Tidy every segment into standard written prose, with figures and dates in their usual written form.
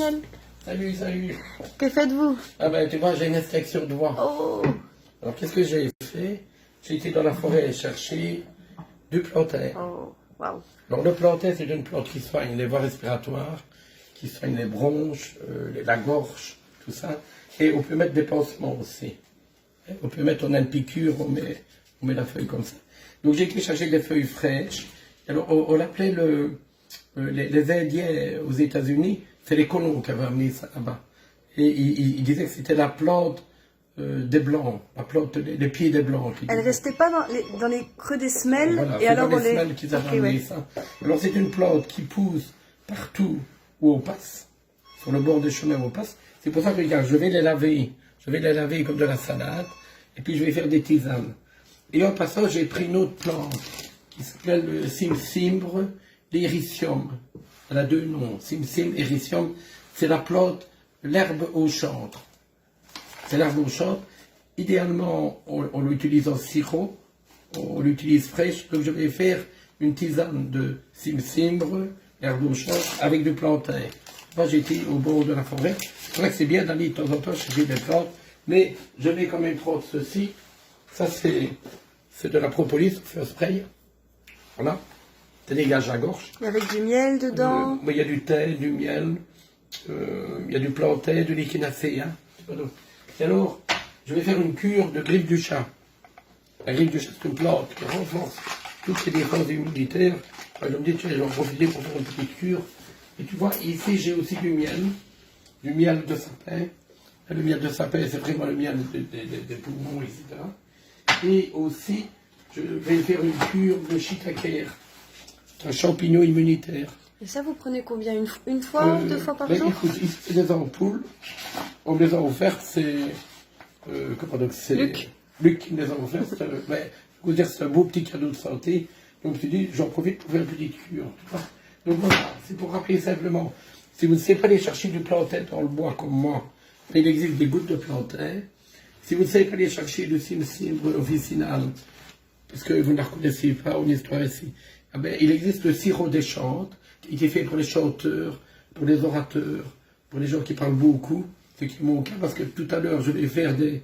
Daniel. Salut, salut. Que faites-vous? Ah ben tu vois, j'ai une extraction de voix. Oh. Alors qu'est-ce que j'ai fait? J'ai été dans la forêt chercher du plantain. Oh, waouh. Alors le plantain, c'est une plante qui soigne les voies respiratoires, qui soigne les bronches, la gorge, tout ça. Et on peut mettre des pansements aussi. On peut mettre, on a une piqûre, on met la feuille comme ça. Donc j'ai été chercher des feuilles fraîches. Alors on l'appelait les Indiens aux États-Unis, c'est les colons qui avaient amené ça là-bas. Et ils disaient que c'était la plante des Blancs, la plante des pieds des Blancs. Elle restait pas dans les creux des semelles, Voilà, et alors dans on les les... semelles qu'ils avaient Ok, amené ouais. ça. Alors c'est une plante qui pousse partout où on passe, sur le bord des chemins où on passe. C'est pour ça que regarde, je vais les laver comme de la salade, et puis je vais faire des tisanes. Et en passant, j'ai pris une autre plante qui s'appelle le Simsimbre l'Ericium. Elle a deux noms, Simsim, Ericium. C'est la plante, l'herbe au chantre. C'est l'herbe au chantre. Idéalement, on l'utilise en sirop, on l'utilise fraîche. Donc je vais faire une tisane de Simsimbre, herbe au chantre, avec du plantain. Moi, j'étais au bord de la forêt. C'est vrai que c'est bien d'aller de temps en temps chercher des plantes, mais je vais quand même prendre ceci. Ça, c'est de la propolis, on fait un spray. Voilà. Ça dégage la gorge. Et avec du miel dedans. Il y a du thé, du miel, il y a du plantain, de l'échinacée. Hein. Et alors, je vais faire une cure de griffe du chat. La griffe du chat, c'est une plante qui renforce toutes les défenses immunitaires. Enfin, je me dis, tiens, je vais en profiter pour faire une petite cure. Et tu vois, ici, j'ai aussi du miel de sapin. Le miel de sapin, c'est vraiment le miel des poumons, etc. Et aussi, je vais faire une cure de shiitake. C'est un champignon immunitaire. Et ça, vous prenez combien? Une fois ou deux fois par jour? Écoute, ici, c'est des ampoules. On me les a offertes, c'est... comment donc c'est... Luc qui me les a offertes. Je veux dire, c'est un beau petit cadeau de santé. Donc je dis, j'en profite pour faire une petite cure. Tu vois. Donc voilà, c'est pour rappeler simplement, si vous ne savez pas aller chercher du plantain dans le bois comme moi, il existe des gouttes de plantain. Si vous ne savez pas aller chercher du Simsimbre officinal, parce que vous ne la reconnaissez pas, une histoire ici, eh bien, il existe le sirop des chantes, qui est fait pour les chanteurs, pour les orateurs, pour les gens qui parlent beaucoup, ce qui est mon cas, parce que tout à l'heure, je vais faire des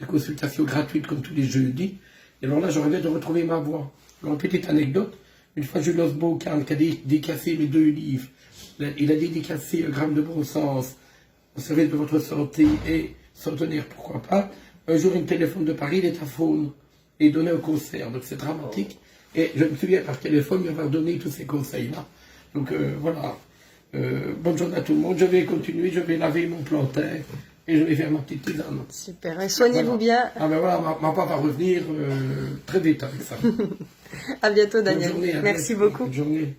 consultations gratuites comme tous les jeudis, et alors là, je rêvais de retrouver ma voix. Alors, une petite anecdote, une fois, Jules Osbocan, qui a dédicacé mes 2 livres, il a dédicacé un gramme de bon sens au service de votre santé et centenaire, pourquoi pas. Un jour, il me téléphone de Paris, il est à Faune, et il donnait un concert, donc c'est dramatique. Et je me souviens par téléphone m'avoir donné tous ces conseils-là. Donc voilà, bonne journée à tout le monde, je vais continuer, je vais laver mon plantain, et je vais faire ma petite tisane. Super, et soignez-vous bien. Ah ben voilà, ma part va revenir très vite avec ça. À bientôt, Daniel. Bonne journée, Merci bientôt. beaucoup. Bonne journée.